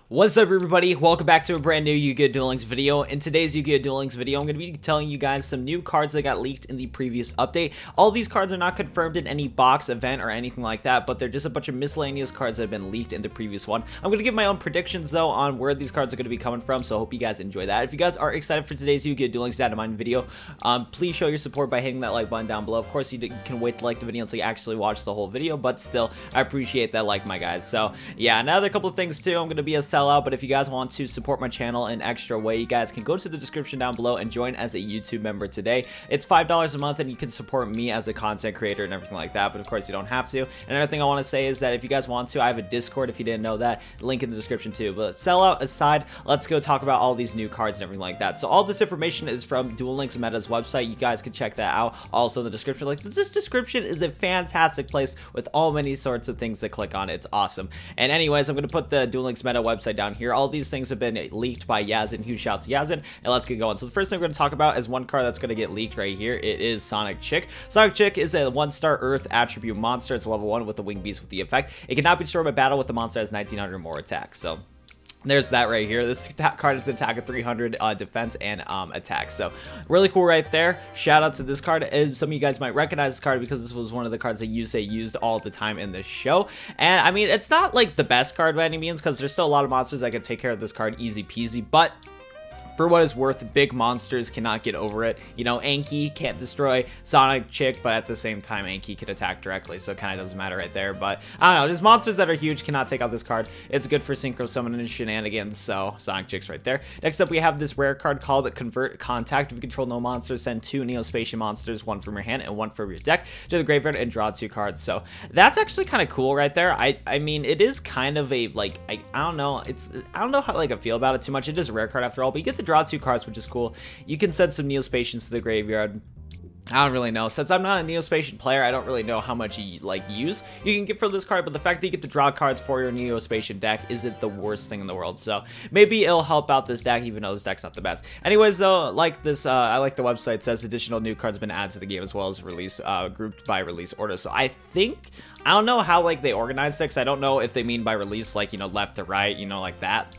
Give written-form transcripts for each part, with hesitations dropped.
What's up, everybody? Welcome back to a brand new Yu-Gi-Oh! Duel Links video. In today's Yu-Gi-Oh! Duel Links video, I'm going to be telling you guys some new cards that got leaked in the previous update. All these cards are not confirmed in any box, event, or anything like that, but they're just a bunch of miscellaneous cards that have been leaked in the previous one. I'm going to give my own predictions, though, on where these cards are going to be coming from, so I hope you guys enjoy that. If you guys are excited for today's Yu-Gi-Oh! Duel Links Data Mine video, please show your support by hitting that like button down below. Of course, you can wait to like the video until you actually watch the whole video, but still, I appreciate that like, my guys. So, yeah, another couple of things, too. I'm going to be a sellout, but if you guys want to support my channel in an extra way, you guys can go to the description down below and join as a YouTube member today. It's $5 a month and you can support me as a content creator and everything like that, but of course you don't have to. And another thing I want to say is that if you guys want to, I have a Discord if you didn't know that, link in the description too. But sellout aside, let's go talk about all these new cards and everything like that. So all this information is from Duel Links Meta's website. You guys can check that out also in the description. Like, this description is a fantastic place with all many sorts of things to click on. It's awesome. And anyways, I'm going to put the Duel Links Meta website down here. All these things have been leaked by Yazin. Huge shout out to Yazin, and let's get going. So the first thing we're going to talk about is one card that's going to get leaked right here. It is Sonic Chick. Sonic Chick is a 1-star Earth attribute monster. It's a level 1 with the wing beast with the effect. It cannot be destroyed by battle with the monster has 1900 more attack. So there's that right here. This card is attack at 300 defense and attack. So really cool right there. Shout out to this card. And some of you guys might recognize this card because this was one of the cards that you say used all the time in the show. And I mean, it's not like the best card by any means because there's still a lot of monsters that can take care of this card easy peasy, but for what it's worth, big monsters cannot get over it. You know, Anki can't destroy Sonic Chick, but at the same time, Anki can attack directly, so it kind of doesn't matter right there. But I don't know, just monsters that are huge cannot take out this card. It's good for synchro summon and shenanigans, so Sonic Chick's right there. Next up, we have this rare card called Convert Contact. If you control no monsters, send 2 Neospatial monsters, 1 from your hand and 1 from your deck, to the graveyard and draw 2 cards. So that's actually kind of cool right there. I mean, it is kind of a, like, I don't know, I don't know how I feel about it too much. It is a rare card after all, but you get to draw 2 cards, which is cool. You can send some Neospatians to the graveyard. I don't really know. Since I'm not a Neospatian player, I don't really know how much you use you can get for this card, but the fact that you get to draw cards for your Neospatian deck isn't the worst thing in the world. So maybe it'll help out this deck, even though this deck's not the best. Anyways, though, like this, I like the website. It says additional new cards have been added to the game as well as release, grouped by release order. So I don't know how they organize this. I don't know if they mean by release left to right, like that.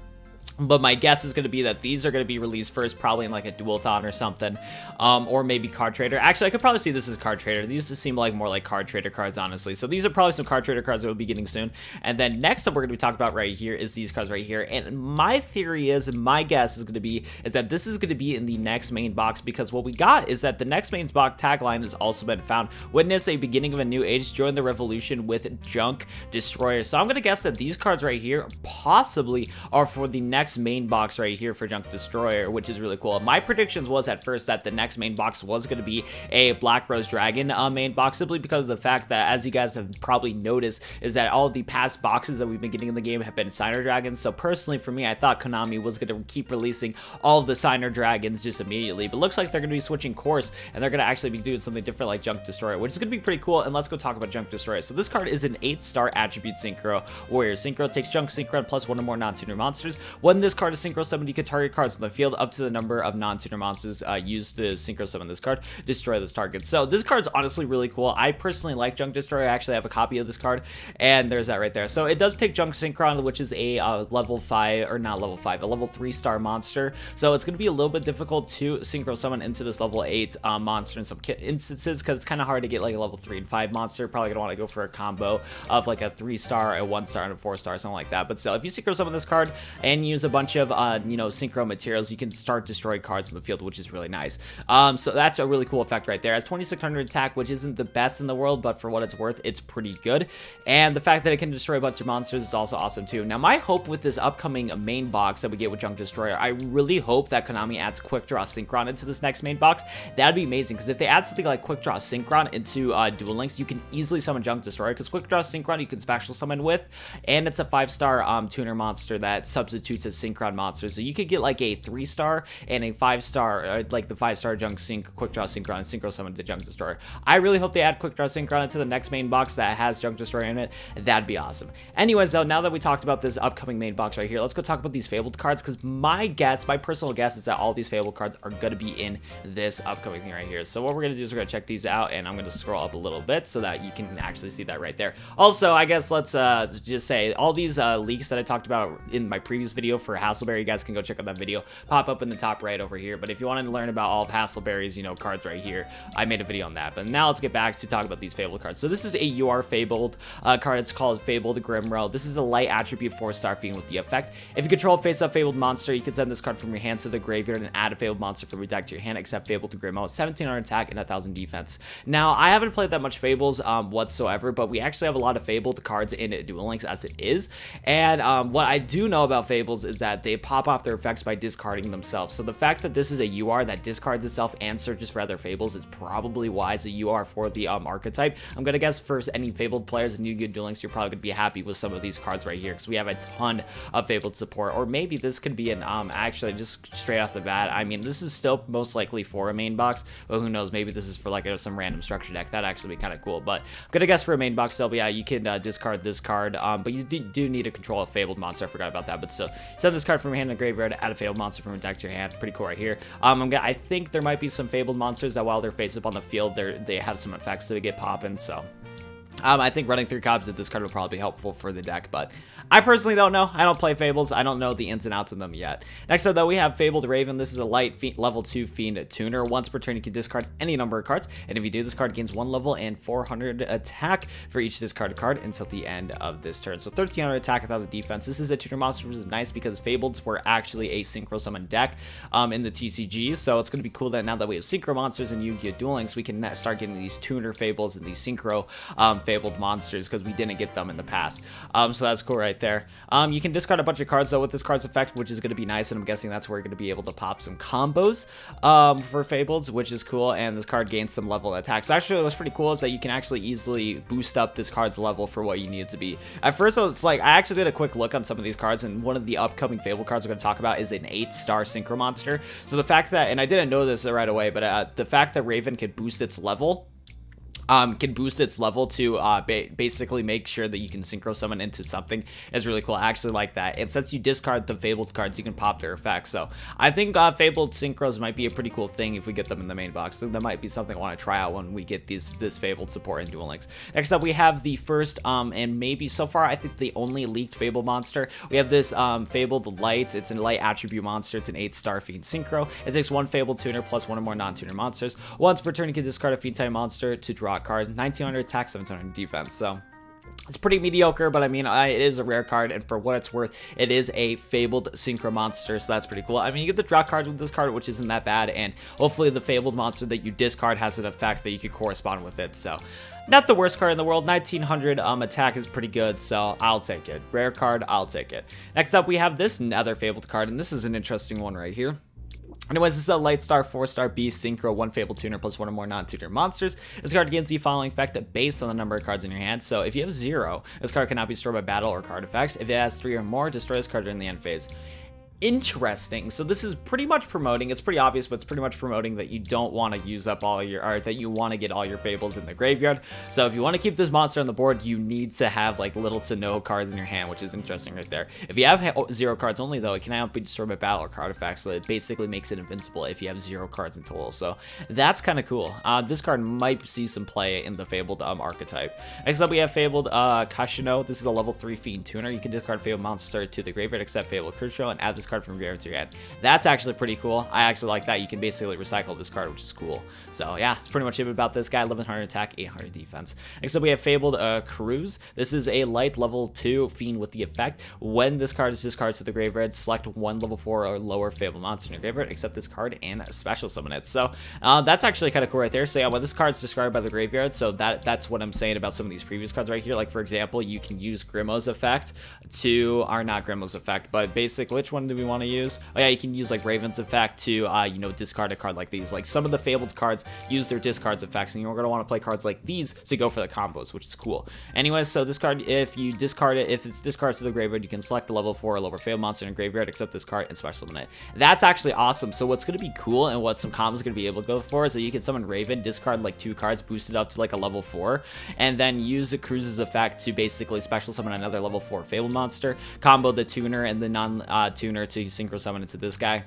But my guess is going to be that these are going to be released first, probably in like a Dual-thon or something, or maybe Card Trader. Actually, I could probably see this as Card Trader. These just seem like more like Card Trader cards, honestly. So these are probably some Card Trader cards that we'll be getting soon. And then next up, we're going to be talking about right here is these cards right here. And my theory is, and my guess is going to be, is that this is going to be in the next main box, because what we got is that the next main box tagline has also been found. Witness a beginning of a new age, join the revolution with Junk Destroyer. So I'm going to guess that these cards right here possibly are for the next main box right here for Junk Destroyer, which is really cool. My predictions was at first that the next main box was going to be a Black Rose Dragon main box, simply because of the fact that, as you guys have probably noticed, is that all of the past boxes that we've been getting in the game have been Signer Dragons. So personally for me, I thought Konami was going to keep releasing all of the Signer Dragons just immediately, but looks like they're going to be switching course and they're going to actually be doing something different like Junk Destroyer, which is going to be pretty cool. And let's go talk about Junk Destroyer. So this card is an 8-star attribute Synchro Warrior. Synchro takes Junk Synchro plus 1 or more non-tuner monsters. When this card is synchro summon, you can target cards on the field up to the number of non-tuner monsters used to synchro summon this card, destroy this target. So this card's honestly really cool. I personally like Junk Destroyer. I actually have a copy of this card, and there's that right there. So it does take Junk Synchron, which is a level 5, or not level 5, a level 3-star monster. So it's going to be a little bit difficult to synchro summon into this level 8 monster in some instances, because it's kind of hard to get like a level 3 and 5 monster. Probably going to want to go for a combo of like a 3-star, a 1-star, and a 4-star, something like that. But still, if you synchro summon this card and use a bunch of synchro materials, you can start destroying cards in the field, which is really nice. So that's a really cool effect right there. It has 2600 attack, which isn't the best in the world, but for what it's worth, it's pretty good. And the fact that it can destroy a bunch of monsters is also awesome too. Now, my hope with this upcoming main box that we get with Junk Destroyer, I really hope that Konami adds Quick Draw Synchron into this next main box. That'd be amazing, because if they add something like Quick Draw Synchron into Duel Links, you can easily summon Junk Destroyer, because Quick Draw Synchron you can special summon with, and it's a 5-star tuner monster that substitutes as synchron monsters. So you could get like a 3-star and a 5-star, like the 5-star junk sync, quick draw synchron, and synchro summon to junk destroyer. I really hope they add quick draw synchron into the next main box that has junk destroyer in it. That'd be awesome. Anyways, though, now that we talked about this upcoming main box right here, let's go talk about these Fabled cards, because my personal guess is that all these Fabled cards are going to be in this upcoming thing right here. So what we're going to do is we're going to check these out, and I'm going to scroll up a little bit so that you can actually see that right there. Also, I guess let's just say all these leaks that I talked about in my previous video for Hassleberry, you guys can go check out that video, pop up in the top right over here. But if you wanted to learn about all of Hassleberry's, cards right here, I made a video on that. But now let's get back to talk about these Fabled cards. So this is a UR Fabled card. It's called Fabled Grimrow. This is a light attribute 4-star fiend with the effect: if you control a face-up Fabled monster, you can send this card from your hand to the graveyard and add a Fabled monster from your deck to your hand, except Fabled Grimrow. 1700 attack and 1000 defense. Now, I haven't played that much Fables whatsoever, but we actually have a lot of Fabled cards in Duel Links as it is. And what I do know about Fables is that they pop off their effects by discarding themselves. So the fact that this is a UR that discards itself and searches for other Fables is probably why it's a UR for the archetype. I'm gonna guess for any Fabled players in Yu-Gi-Oh! Duel Links, you're probably gonna be happy with some of these cards right here, because we have a ton of Fabled support. Or maybe this could be an actually just straight off the bat, I mean, this is still most likely for a main box, but who knows, maybe this is for like some random structure deck. That'd actually be kind of cool. But I'm gonna guess for a main box still, but yeah, you can discard this card, but you do need to control a Fabled monster. I forgot about that, but still, send this card from your hand to the graveyard, add a Fabled monster from your deck to your hand. Pretty cool right here. I think there might be some Fabled monsters that while they're face up on the field, they have some effects to get popping, so I think running 3 copies of this card would probably be helpful for the deck, but I personally don't know. I don't play Fables. I don't know the ins and outs of them yet. Next up, though, we have Fabled Raven. This is a light level 2 fiend tuner. Once per turn, you can discard any number of cards, and if you do, this card gains 1 level and 400 attack for each discarded card until the end of this turn. So 1300 attack, 1000 defense. This is a tuner monster, which is nice because Fableds were actually a synchro summon deck in the TCG, so it's going to be cool that now that we have synchro monsters in Yu-Gi-Oh! Duel Links, we can start getting these tuner Fables and these synchro Fabled monsters, because we didn't get them in the past. So that's cool right there. You can discard a bunch of cards though with this card's effect, which is going to be nice, and I'm guessing that's where you're going to be able to pop some combos for Fableds, which is cool. And this card gains some level attack. So actually what's pretty cool is that you can actually easily boost up this card's level for what you need it to be. At first it's like, I actually did a quick look on some of these cards, and one of the upcoming Fable cards we're going to talk about is an 8-star synchro monster. So the fact that, and I didn't know this right away, but the fact that Raven can boost its level to basically make sure that you can synchro summon into something is really cool. I actually like that. And since you discard the Fabled cards, you can pop their effects. So I think Fabled synchros might be a pretty cool thing if we get them in the main box. So that might be something I want to try out when we get this Fabled support in Duel Links. Next up, we have the first and maybe so far I think the only leaked Fabled monster. We have this Fabled Light. It's a light attribute monster. It's an 8-star fiend synchro. It takes 1 Fabled tuner plus 1 or more non-tuner monsters. Once per turn, you can discard a fiend type monster to draw a card. 1900 attack, 1700 defense. So it's pretty mediocre, but I mean, it is a rare card, and for what it's worth, it is a Fabled synchro monster, so that's pretty cool. I mean, you get the draw cards with this card, which isn't that bad, and hopefully the Fabled monster that you discard has an effect that you could correspond with it. So not the worst card in the world. 1900 attack is pretty good, so I'll take it. Rare card, I'll take it. Next up, we have this other Fabled card, and this is an interesting one right here. Anyways, this is a light star 4-star beast synchro 1 Fabled tuner plus 1 or more non-tuner monsters. This card gains the following effect based on the number of cards in your hand. So if you have 0, this card cannot be destroyed by battle or card effects. If it has 3 or more, destroy this card during the end phase. Interesting. So this is pretty much promoting, it's pretty obvious, but it's pretty much promoting that you don't want to use up all your, or that you want to get all your Fables in the graveyard. So if you want to keep this monster on the board, you need to have like little to no cards in your hand, which is interesting right there. If you have 0 cards only though, it cannot be destroyed by battle or card effects, so it basically makes it invincible if you have 0 cards in total. So that's kind of cool. This card might see some play in the Fabled archetype. Next up, we have Fabled Kashino. This is a level 3 fiend tuner. You can discard Fabled monster to the graveyard except Fabled Crucio and add this card from graveyard to your hand. That's actually pretty cool. I actually like that. You can basically recycle this card, which is cool. So yeah, it's pretty much it about this guy. 1100 attack, 800 defense. Next up, we have Fabled Cruise. This is a light level 2 fiend with the effect: when this card is discarded to the graveyard, select 1 level 4 or lower Fabled monster in your graveyard, except this card, and special summon it. So that's actually kind of cool right there. So yeah, when this card's discarded by the graveyard, so that's what I'm saying about some of these previous cards right here. Like for example, you can use Grimmo's effect to, or not Grimmo's effect, but basically, which one do we we want to use. Oh yeah, you can use like Raven's effect to, you know, discard a card like these. Like some of the Fabled cards use their discards effects, and you're going to want to play cards like these to go for the combos, which is cool. Anyways, so this card, if you discard it, if it's discards to the graveyard, you can select a level 4 or lower Fabled monster in a graveyard, except this card, and special summon it. That's actually awesome. So what's going to be cool and what some combos are going to be able to go for is that you can summon Raven, discard like 2 cards, boost it up to like a level 4, and then use the Cruise's effect to basically special summon another level 4 Fabled monster, combo the tuner and the non-tuner to synchro summon into this guy.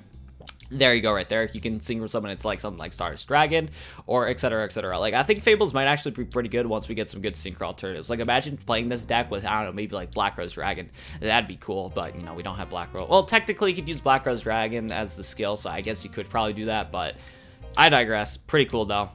There you go, right there. You can synchro summon it's like something like Stardust Dragon or etc, etc. Like I think Fables might actually be pretty good once we get some good synchro alternatives. Like imagine playing this deck with, I don't know, maybe like Black Rose Dragon. That'd be cool, but you know, we don't have Black Rose. Well, technically you could use Black Rose Dragon as the skill, so I guess you could probably do that, but I digress. Pretty cool though.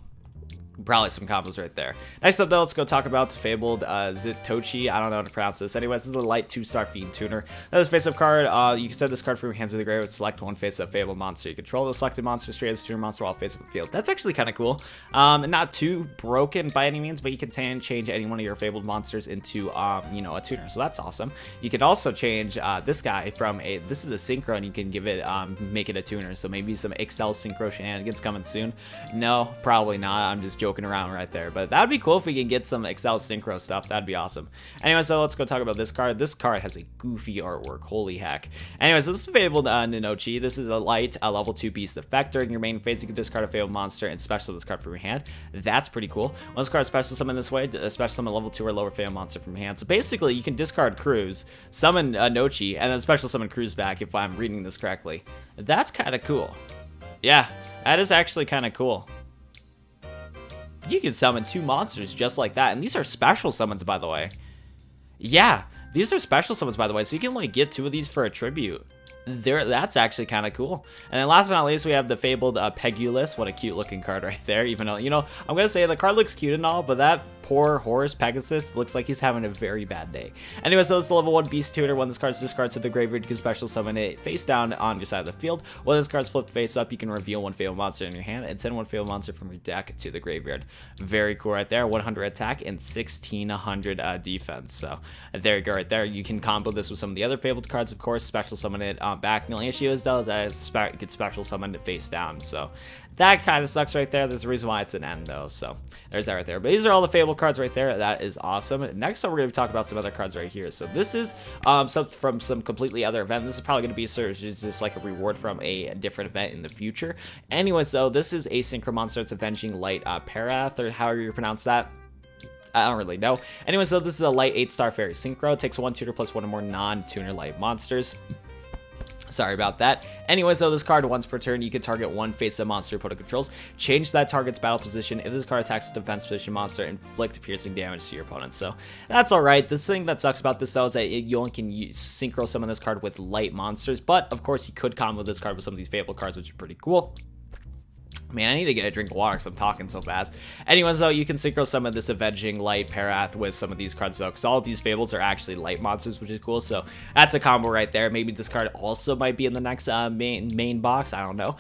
Probably some combos right there. Next up though, let's go talk about Fabled Zitochi. I don't know how to pronounce this. Anyways, this is a light 2-star Fiend Tuner. That is face-up card. You can send this card from your hands to the graveyard, select one face-up Fabled monster. You control the selected monster straight as a tuner monster while face-up field. That's actually kind of cool. And not too broken by any means, but you can change any one of your Fabled monsters into, you know, a tuner. So that's awesome. You can also change this guy from a, this is a synchro, and you can give it, make it a tuner. So maybe some Excel synchro shenanigans coming soon. No, probably not. I'm just joking around right there, but that would be cool if we can get some Excel synchro stuff. That'd be awesome. Anyway, so let's go talk about this card. This card has a goofy artwork. Holy heck. Anyway, so this is Fabled Ninochi. This is a light level 2 beast effect. During your main phase, you can discard a Fabled monster and special this card from your hand. That's pretty cool. When this card special summon this way, special summon level 2 or lower Fabled monster from your hand. So basically, you can discard Cruz, summon Nochi, and then special summon Cruz back if I'm reading this correctly. That's kind of cool. Yeah, that is actually kind of cool. You can summon 2 monsters just like that, and these are special summons, by the way. Yeah, these are special summons, by the way, so you can like get 2 of these for a tribute. That's actually kind of cool. And then last but not least, we have the Fabled Pegulus. What a cute looking card right there. Even though, you know, I'm gonna say the card looks cute and all, but that poor horse Pegasus looks like he's having a very bad day. Anyway, so it's a level 1 beast tutor. When this card's discarded to the graveyard, you can special summon it face down on your side of the field. When this card's flipped face up, you can reveal 1 Fabled monster in your hand and send 1 Fabled monster from your deck to the graveyard. Very cool right there. 100 attack and 1600 defense. So there you go right there. You can combo this with some of the other Fabled cards, of course. Special summon it back. The only issue is though that you can special summon it face down. So that kind of sucks right there. There's a reason why it's an N though. So there's that right there. But these are all the Fabled cards right there. That is awesome. Next up, we're going to talk about some other cards right here. So this is from some completely other event. This is probably going to be just like a reward from a different event in the future. Anyways, though, this is a synchro monster. It's Avenging Light Parath, or however you pronounce that. I don't really know. Anyway, so this is a light 8-star fairy synchro. It takes 1 tutor plus 1 or more non-tuner light monsters. Sorry about that. Anyway, so this card, once per turn, you can target 1 face-up monster opponent controls, change that target's battle position. If this card attacks a defense position monster, inflict piercing damage to your opponent. So that's alright. This thing that sucks about this though is that you only can synchro summon this card with light monsters, but of course you could combo this card with some of these Fabled cards, which are pretty cool. Man, I need to get a drink of water because I'm talking so fast. Anyways, though, you can synchro summon this Avenging Light Parath with some of these cards, though, because all of these Fables are actually light monsters, which is cool. So that's a combo right there. Maybe this card also might be in the next main box. I don't know.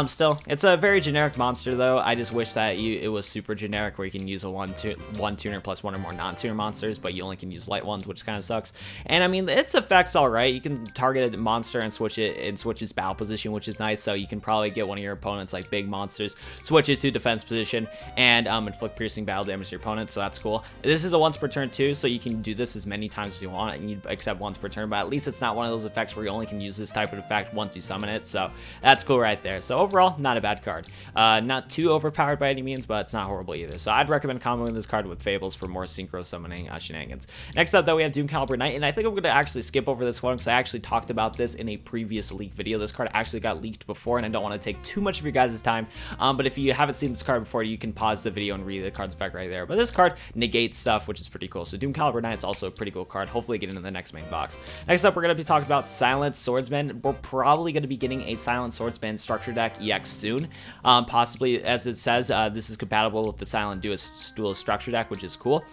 Still, it's a very generic monster, though. I just wish that it was super generic, where you can use a one tuner plus 1 or more non-tuner monsters, but you only can use light ones, which kind of sucks. And I mean, its effects all right. You can target a monster and switch its battle position, which is nice. So you can probably get one of your opponents like big monsters, switch it to defense position, and inflict piercing battle damage to your opponent. So that's cool. This is a once per turn too, so you can do this as many times as you want, and you except once per turn. But at least it's not one of those effects where you only can use this type of effect once you summon it. So that's cool right there. So overall, not a bad card. Not too overpowered by any means, but it's not horrible either. So I'd recommend comboing this card with Fables for more synchro summoning shenanigans. Next up, though, we have Doom Caliber Knight, and I think I'm going to actually skip over this one because I actually talked about this in a previous leak video. This card actually got leaked before, and I don't want to take too much of your guys' time. But if you haven't seen this card before, you can pause the video and read the card's effect right there. But this card negates stuff, which is pretty cool. So Doom Caliber Knight is also a pretty cool card. Hopefully get into the next main box. Next up, we're going to be talking about Silent Swordsman. We're probably going to be getting a Silent Swordsman structure deck EX soon. Possibly, as it says, this is compatible with the Silent Duelist structure deck, which is cool.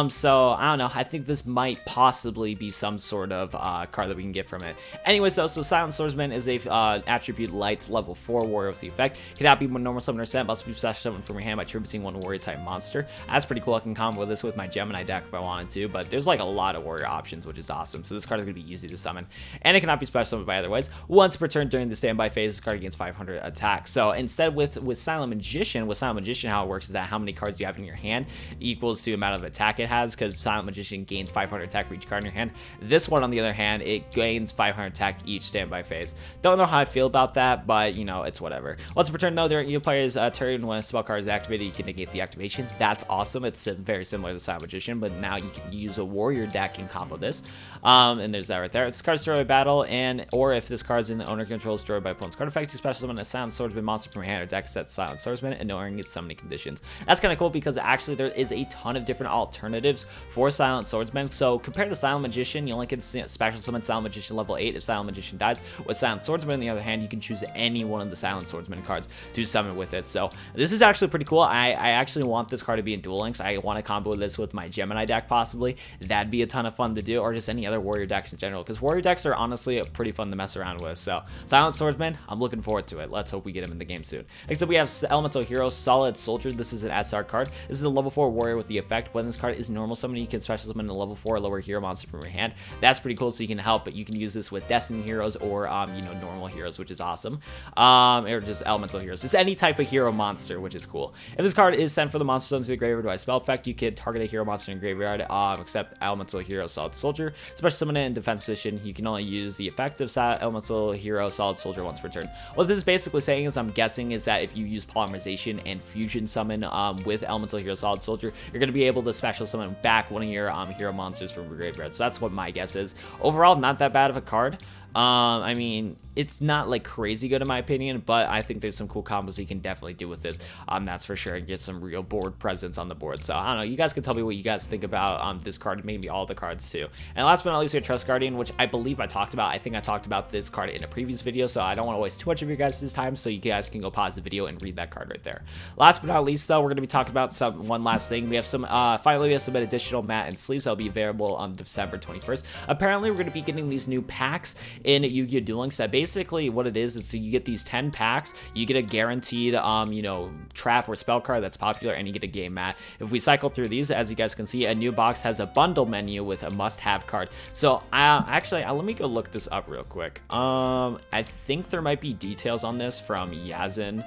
So I don't know. I think this might possibly be some sort of card that we can get from it. Anyways, though, so Silent Swordsman is a attribute lights level 4 warrior with the effect. Cannot be normal summoner set must be special summoned from your hand by tributing one warrior type monster. That's pretty cool. I can combo this with my Gemini deck if I wanted to, but there's like a lot of warrior options, which is awesome. So this card is going to be easy to summon, and it cannot be special summoned by other ways. Once per turn during the standby phase, this card gains 500 attack. So instead with Silent Magician, how it works is that how many cards you have in your hand equals to the amount of attack it has, because Silent Magician gains 500 attack for each card in your hand. This one, on the other hand, it gains 500 attack each standby phase. Don't know how I feel about that, but you know, it's whatever. Once per turn though, during your player's turn, when a spell card is activated, you can negate the activation. That's awesome. It's very similar to Silent Magician, but now you can use a warrior deck and combo this. And there's that right there. This card's destroyed by battle, or if this card's in the owner control, destroyed by opponent's card effect, you special summon a Silent Swordsman monster from your hand or deck set Silent Swordsman, ignoring its summoning conditions. That's kind of cool because actually there is a ton of different alternatives for Silent Swordsman. So compared to Silent Magician, you only can special summon Silent Magician level 8 if Silent Magician dies. With Silent Swordsman, on the other hand, you can choose any one of the Silent Swordsman cards to summon with it. So this is actually pretty cool. I actually want this card to be in Duel Links. I want to combo this with my Gemini deck possibly. That'd be a ton of fun to do, or just any other warrior decks in general, because warrior decks are honestly pretty fun to mess around with. So Silent Swordsman, I'm looking forward to it. Let's hope we get him in the game soon. Next up, we have Elemental Hero Solid Soldier. This is an SR card. This is a level 4 warrior with the effect when this card is normal summon, you can special summon a level 4 or lower hero monster from your hand. That's pretty cool, so you can help, but you can use this with Destiny heroes or you know, normal heroes, which is awesome. Or just elemental heroes. It's any type of hero monster, which is cool. If this card is sent from the monster zone to the graveyard by spell effect, you can target a hero monster in graveyard, except Elemental Hero Solid Soldier. Special summon it in defense position. You can only use the effect of Elemental Hero Solid Soldier once per turn. What this is basically saying is, I'm guessing, is that if you use polymerization and fusion summon with Elemental Hero Solid Soldier, you're going to be able to special summon back one of your hero monsters from your graveyard. So that's what my guess is. Overall, not that bad of a card. I mean, it's not like crazy good in my opinion, but I think there's some cool combos you can definitely do with this. That's for sure, and get some real board presence on the board. So I don't know, you guys can tell me what you guys think about this card, maybe all the cards too. And last but not least, we have Trust Guardian, which I believe I talked about. I think I talked about this card in a previous video, so I don't want to waste too much of your guys' time, so you guys can go pause the video and read that card right there. Last but not least though, we're going to be talking about one last thing. We have some finally we have some additional mat and sleeves that'll be available on December 21st. Apparently we're going to be getting these new packs in Yu-Gi-Oh! Duel Links. That basically what it is so you get these 10 packs, you get a guaranteed you know, trap or spell card that's popular, and you get a game mat. If we cycle through these, as you guys can see, a new box has a bundle menu with a must-have card. So actually let me go look this up real quick. I think there might be details on this from Yazin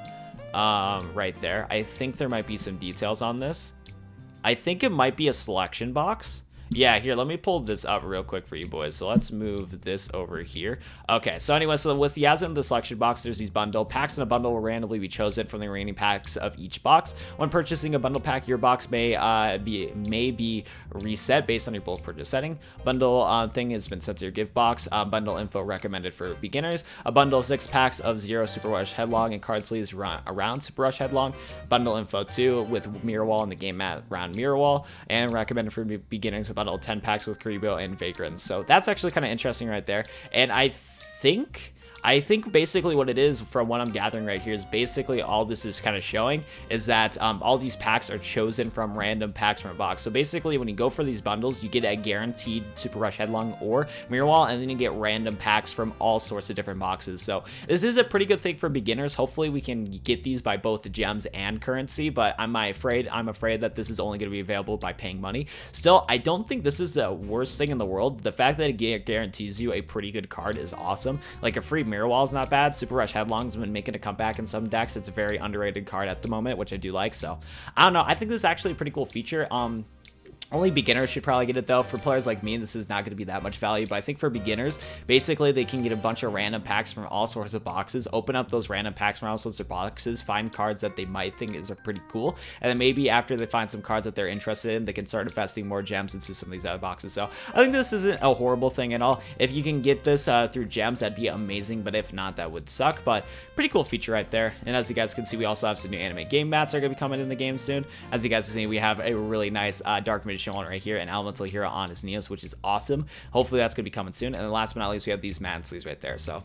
right there. I think there might be some details on this. I think it might be a selection box. Yeah, here, let me pull this up real quick for you boys. So let's move this over here. Okay, so anyway, so with Yazin, the selection box, there's these bundle packs, and a bundle will randomly be chosen from the remaining packs of each box. When purchasing a bundle pack, your box may be reset based on your bulk purchase setting. Bundle thing has been sent to your gift box. Bundle info recommended for beginners. A bundle 6 packs of 0 Super Rush Headlong and card sleeves around Super Rush Headlong. Bundle info 2 with Mirror Wall and the game mat around Mirror Wall, and recommended for beginners. Bundle 10 packs with Karibo and Vagrants. So that's actually kind of interesting right there. And I think basically what it is, from what I'm gathering right here, is basically all this is kind of showing is that all these packs are chosen from random packs from a box. So basically when you go for these bundles, you get a guaranteed Super Rush Headlong or Mirror Wall, and then you get random packs from all sorts of different boxes. So this is a pretty good thing for beginners. Hopefully we can get these by both the gems and currency, but I'm afraid that this is only going to be available by paying money. Still, I don't think this is the worst thing in the world. The fact that it guarantees you a pretty good card is awesome. Like a free Mirror Wall is not bad. Super Rush Headlong's been making a comeback in some decks. It's a very underrated card at the moment, which I do like. So I don't know, I think this is actually a pretty cool feature. Only beginners should probably get it though. For players like me, this is not going to be that much value, but I think for beginners, basically they can get a bunch of random packs from all sorts of boxes, open up those random packs from all sorts of boxes, find cards that they might think are pretty cool, and then maybe after they find some cards that they're interested in, they can start investing more gems into some of these other boxes. So I think this isn't a horrible thing at all. If you can get this through gems, that'd be amazing, but if not, that would suck. But pretty cool feature right there. And as you guys can see, we also have some new anime game mats are going to be coming in the game soon. As you guys can see, we have a really nice Dark Magician one right here, and Elemental Hero on his Neos, which is awesome. Hopefully that's going to be coming soon. And then last but not least, we have these mat sleeves right there. So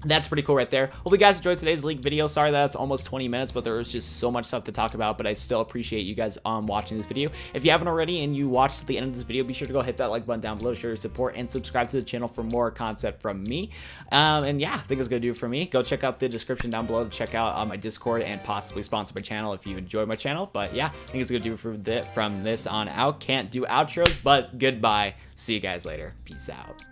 That's pretty cool right there. Hope you guys enjoyed today's leak video. Sorry that's almost 20 minutes, but there was just so much stuff to talk about, but I still appreciate you guys watching this video. If you haven't already and you watched to the end of this video, be sure to go hit that like button down below, show your support, and subscribe to the channel for more content from me. And yeah, I think it's gonna do it for me. Go check out the description down below to check out my Discord and possibly sponsor my channel if you enjoy my channel. But yeah, I think it's gonna do it from this on out. Can't do outros, but goodbye. See you guys later. Peace out.